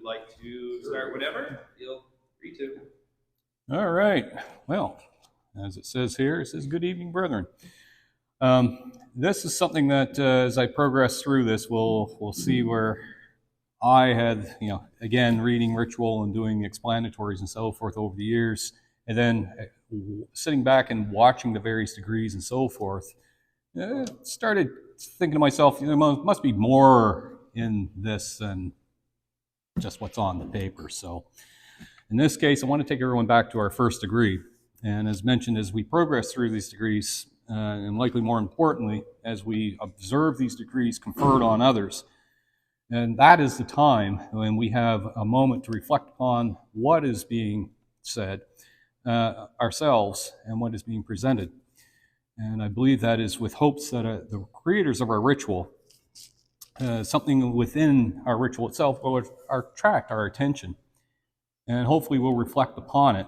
like to start whatever, feel free to. All right. Well, as it says here, it says, "Good evening, brethren." This is something that, as I progress through this, we'll see where I had, again, reading ritual and doing the explanatories and so forth over the years, and then sitting back and watching the various degrees and so forth, started thinking to myself, there must be more in this than just what's on the paper. So in this case, I want to take everyone back to our first degree. And as mentioned, as we progress through these degrees, and likely more importantly, as we observe these degrees conferred on others, and that is the time when we have a moment to reflect upon what is being said ourselves and what is being presented. And I believe that is with hopes that the creators of our ritual, something within our ritual itself will attract our attention, and hopefully we'll reflect upon it,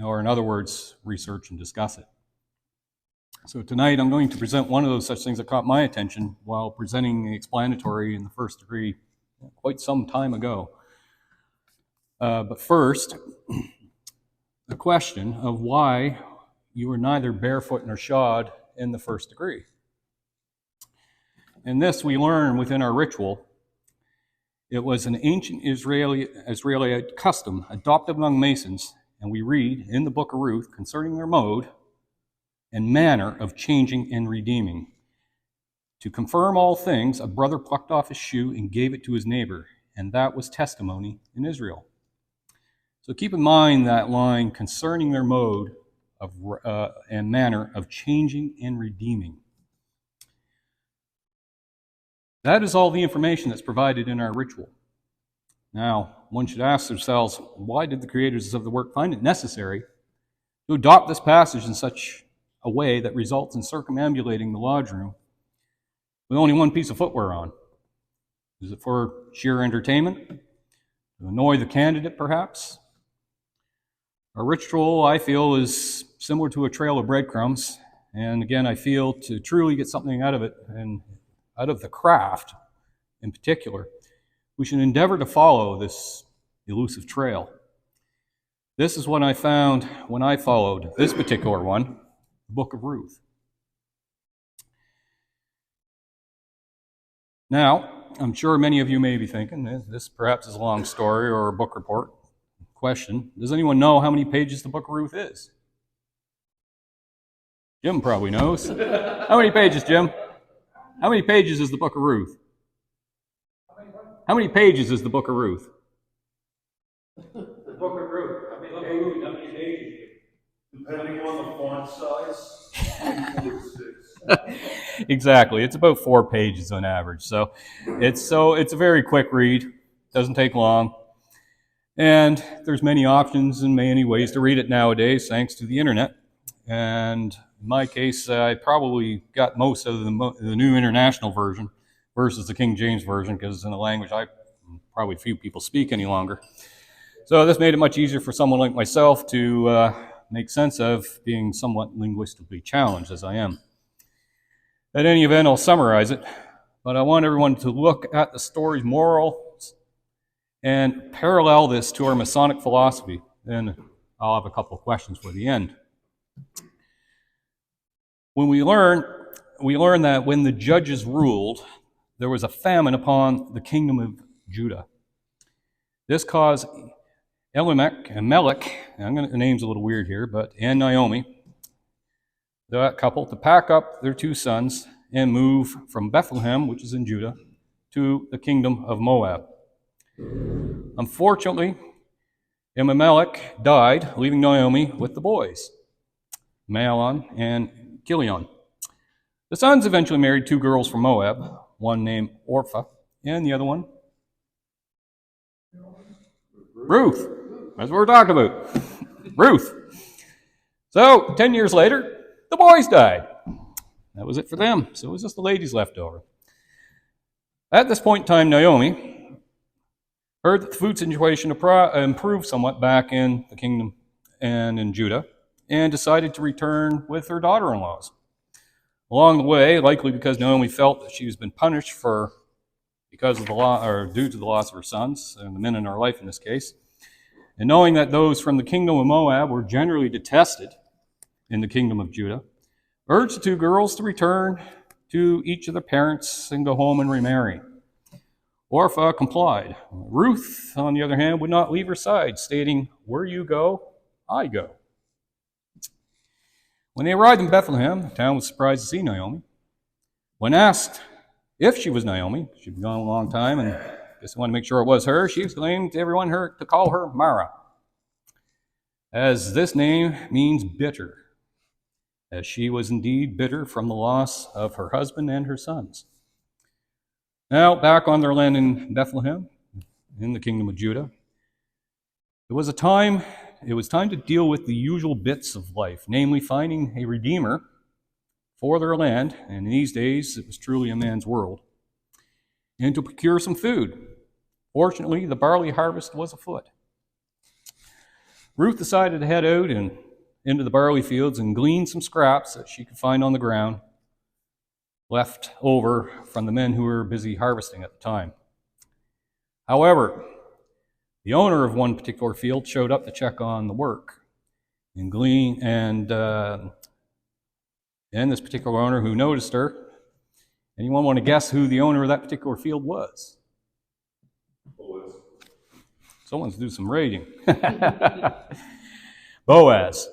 or in other words, research and discuss it. So tonight I'm going to present one of those such things that caught my attention while presenting the explanatory in the first degree quite some time ago. But first, the question of why you were neither barefoot nor shod in the first degree. And this we learn within our ritual. It was an ancient Israelite custom adopted among Masons, and we read in the book of Ruth concerning their mode and manner of changing and redeeming. To confirm all things, a brother plucked off his shoe and gave it to his neighbor, and that was testimony in Israel. So keep in mind that line concerning their mode of and manner of changing and redeeming. That is all the information that's provided in our ritual. Now, one should ask themselves, why did the creators of the work find it necessary to adopt this passage in such a way that results in circumambulating the lodge room with only one piece of footwear on? Is it for sheer entertainment? To annoy the candidate, perhaps? Our ritual, I feel, is similar to a trail of breadcrumbs, and again, I feel to truly get something out of it, and out of the craft in particular, we should endeavor to follow this elusive trail. This is what I found when I followed this particular one, the book of Ruth. Now, I'm sure many of you may be thinking, this perhaps is a long story or a book report. Question, does anyone know how many pages the book of Ruth is? Jim probably knows. How many pages, Jim? How many pages is the book of Ruth? How many pages is the book of Ruth? The book of Ruth. How many pages? Depending on the font size, Exactly. It's about 4 pages on average. So it's a very quick read. Doesn't take long. And there's many options and many ways to read it nowadays, thanks to the internet. And in my case, I probably got most of the New International Version versus the King James Version, because in a language probably few people speak any longer. So this made it much easier for someone like myself to make sense of, being somewhat linguistically challenged as I am. At any event, I'll summarize it, but I want everyone to look at the story's morals and parallel this to our Masonic philosophy. Then I'll have a couple of questions for the end. When we learn that when the judges ruled, there was a famine upon the kingdom of Judah. This caused Elimelech, the name's a little weird here, and Naomi, that couple, to pack up their 2 sons and move from Bethlehem, which is in Judah, to the kingdom of Moab. Unfortunately, Elimelech died, leaving Naomi with the boys, Mahlon and Chilion. The sons eventually married 2 girls from Moab, one named Orpah, and the other one, Ruth. That's what we're talking about. Ruth. So, 10 years later, the boys died. That was it for them. So it was just the ladies left over. At this point in time, Naomi heard that the food situation improved somewhat back in the kingdom and in Judah, and decided to return with her daughter-in-laws. Along the way, likely because Naomi felt that she has been punished for because of the or due to the loss of her sons, and the men in her life in this case. And knowing that those from the kingdom of Moab were generally detested in the kingdom of Judah, urged the two girls to return to each of their parents and go home and remarry. Orpah complied. Ruth, on the other hand, would not leave her side, stating, "Where you go, I go." When they arrived in Bethlehem, the town was surprised to see Naomi. When asked if she was Naomi, she'd been gone a long time and just wanted to make sure it was her, she exclaimed to everyone to call her Mara, as this name means bitter, as she was indeed bitter from the loss of her husband and her sons. Now, back on their land in Bethlehem, in the kingdom of Judah, it was time to deal with the usual bits of life, namely finding a redeemer for their land, and in these days it was truly a man's world, and to procure some food. Fortunately, the barley harvest was afoot. Ruth decided to head out and into the barley fields and glean some scraps that she could find on the ground, left over from the men who were busy harvesting at the time. However, the owner of one particular field showed up to check on the work and this particular owner who noticed her. Anyone want to guess who the owner of that particular field was? Boaz. Someone's do some rating. Boaz.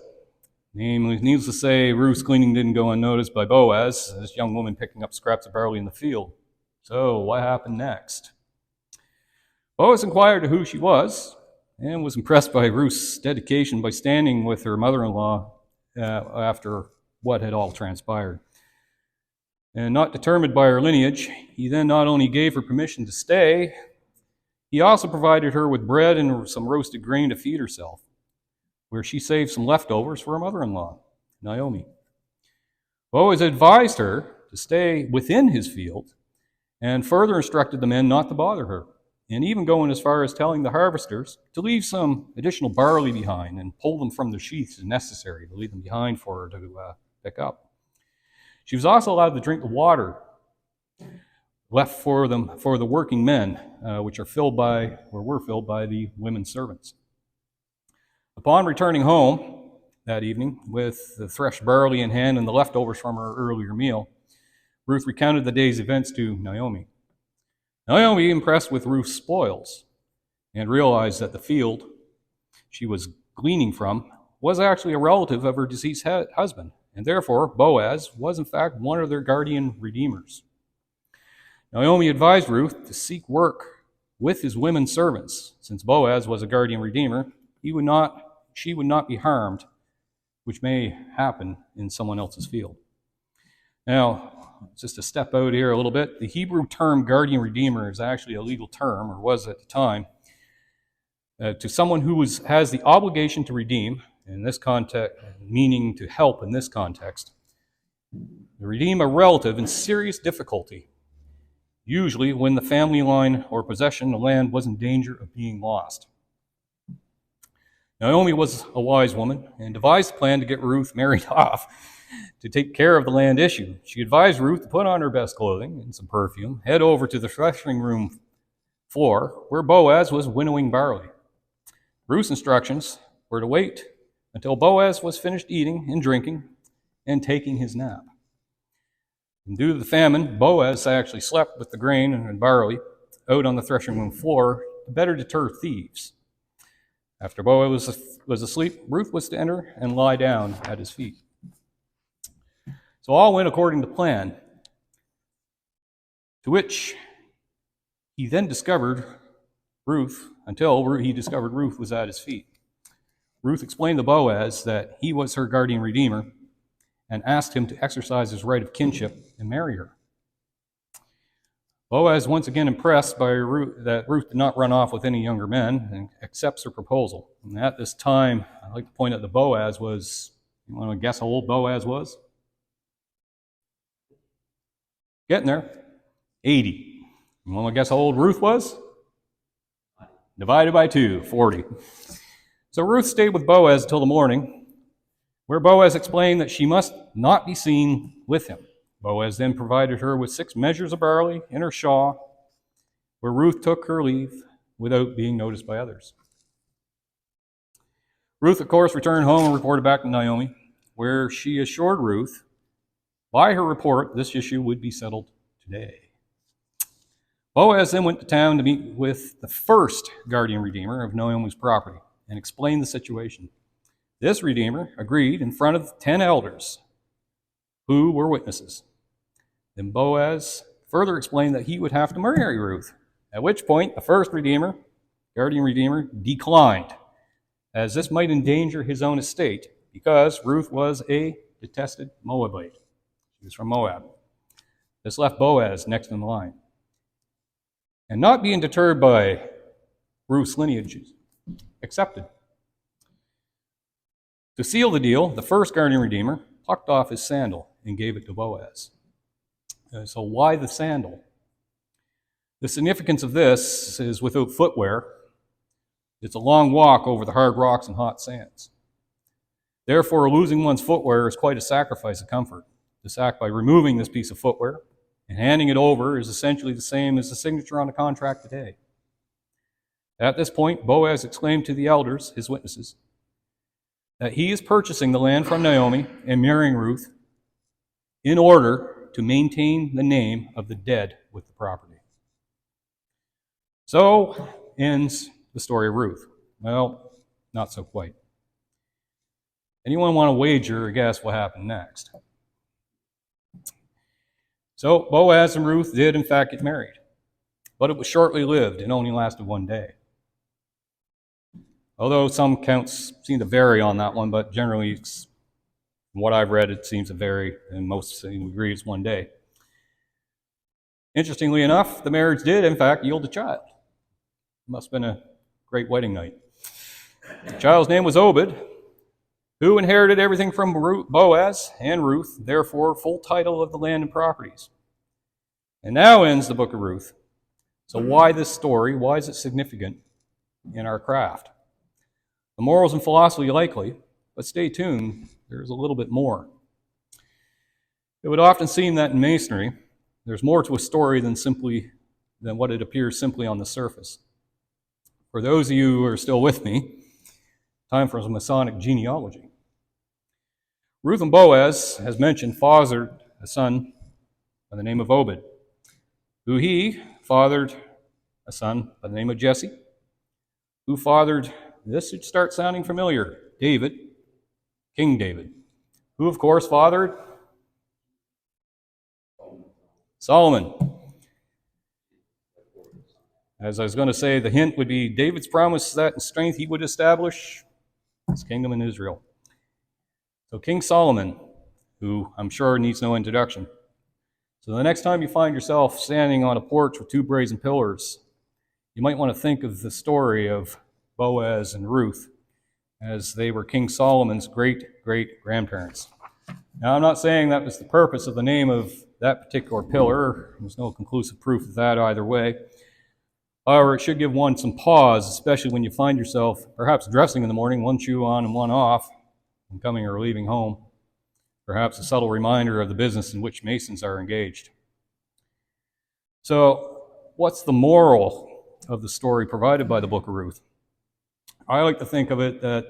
Needless to say, Ruth's gleaning didn't go unnoticed by Boaz, this young woman picking up scraps of barley in the field. So, what happened next? Boaz inquired who she was and was impressed by Ruth's dedication by standing with her mother-in-law after what had all transpired. And not determined by her lineage, he then not only gave her permission to stay, he also provided her with bread and some roasted grain to feed herself, where she saved some leftovers for her mother-in-law, Naomi. Boaz advised her to stay within his field and further instructed the men not to bother her, and even going as far as telling the harvesters to leave some additional barley behind and pull them from their sheaths as necessary, to leave them behind for her to pick up. She was also allowed to drink the water left for the working men, which were filled by the women servants. Upon returning home that evening with the threshed barley in hand and the leftovers from her earlier meal, Ruth recounted the day's events to Naomi. Naomi, impressed with Ruth's spoils, and realized that the field she was gleaning from was actually a relative of her deceased husband, and therefore Boaz was in fact one of their guardian redeemers. Naomi advised Ruth to seek work with his women servants. Since Boaz was a guardian redeemer, she would not be harmed, which may happen in someone else's field. Now, just to step out here a little bit, the Hebrew term guardian redeemer is actually a legal term, or was at the time, to someone who has the obligation to redeem, in this context, meaning to help in this context, to redeem a relative in serious difficulty, usually when the family line or possession of land was in danger of being lost. Naomi was a wise woman and devised a plan to get Ruth married off to take care of the land issue. She advised Ruth to put on her best clothing and some perfume, head over to the threshing room floor where Boaz was winnowing barley. Ruth's instructions were to wait until Boaz was finished eating and drinking and taking his nap. And due to the famine, Boaz actually slept with the grain and barley out on the threshing room floor to better deter thieves. After Boaz was asleep, Ruth was to enter and lie down at his feet. So all went according to plan, to which he then discovered Ruth, until he discovered Ruth was at his feet. Ruth explained to Boaz that he was her guardian redeemer and asked him to exercise his right of kinship and marry her. Boaz, once again impressed by that Ruth did not run off with any younger men, and accepts her proposal. And at this time, I'd like to point out that Boaz was, you want to guess how old Boaz was? Getting there. 80. You want to guess how old Ruth was? Divided by 2, 40. So Ruth stayed with Boaz until the morning, where Boaz explained that she must not be seen with him. Boaz then provided her with 6 measures of barley in her shawl where Ruth took her leave without being noticed by others. Ruth, of course, returned home and reported back to Naomi, where she assured Ruth, by her report, this issue would be settled today. Boaz then went to town to meet with the first guardian redeemer of Naomi's property and explain the situation. This redeemer agreed in front of 10 elders who were witnesses. Then Boaz further explained that he would have to marry Ruth, at which point the first redeemer, guardian redeemer, declined, as this might endanger his own estate because Ruth was a detested Moabite. She was from Moab. This left Boaz next in line. And not being deterred by Ruth's lineage, accepted. To seal the deal, the first guardian redeemer plucked off his sandal and gave it to Boaz. So why the sandal? The significance of this is without footwear, it's a long walk over the hard rocks and hot sands. Therefore, losing one's footwear is quite a sacrifice of comfort. This act by removing this piece of footwear and handing it over is essentially the same as the signature on a contract today. At this point, Boaz exclaimed to the elders, his witnesses, that he is purchasing the land from Naomi and marrying Ruth in order to maintain the name of the dead with the property. So ends the story of Ruth. Well, not so quite. Anyone want to wager or guess what happened next? So Boaz and Ruth did in fact get married, but it was shortly lived and only lasted one day. Although some counts seem to vary on that one, but generally, from what I've read, it seems to vary, and most seem to agree it's one day. Interestingly enough, the marriage did in fact yield a child. It must have been a great wedding night. The child's name was Obed, who inherited everything from Boaz and Ruth, therefore full title of the land and properties. And now ends the book of Ruth. So why this story? Why is it significant in our craft? The morals and philosophy likely, but stay tuned, there's a little bit more. It would often seem that in masonry, there's more to a story than what it appears simply on the surface. For those of you who are still with me, time for some Masonic genealogy. Ruth and Boaz, as mentioned, fathered a son by the name of Obed, who he fathered a son by the name of Jesse, who fathered, this should start sounding familiar, David, King David, who of course fathered Solomon. As I was going to say, the hint would be David's promise that in strength he would establish his kingdom in Israel. So King Solomon, who I'm sure needs no introduction. So the next time you find yourself standing on a porch with two brazen pillars, you might want to think of the story of Boaz and Ruth as they were King Solomon's great-great-grandparents. Now, I'm not saying that was the purpose of the name of that particular pillar. There's no conclusive proof of that either way. However, it should give one some pause, especially when you find yourself perhaps dressing in the morning, one shoe on and one off, and coming or leaving home. Perhaps a subtle reminder of the business in which Masons are engaged. So, what's the moral of the story provided by the book of Ruth? I like to think of it that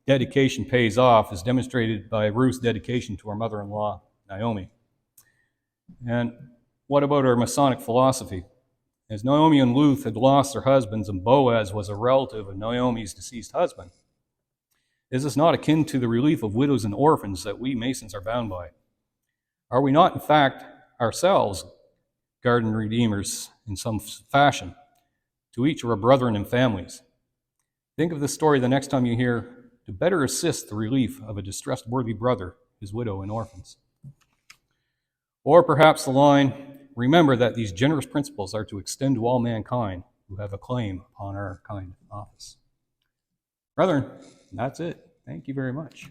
dedication pays off, as demonstrated by Ruth's dedication to her mother-in-law, Naomi. And what about her Masonic philosophy? As Naomi and Ruth had lost their husbands and Boaz was a relative of Naomi's deceased husband, is this not akin to the relief of widows and orphans that we Masons are bound by? Are we not, in fact, ourselves guardian redeemers in some fashion to each of our brethren and families? Think of this story the next time you hear to better assist the relief of a distressed worthy brother, his widow, and orphans. Or perhaps the line, remember that these generous principles are to extend to all mankind who have a claim upon our kind office. Brethren, that's it. Thank you very much.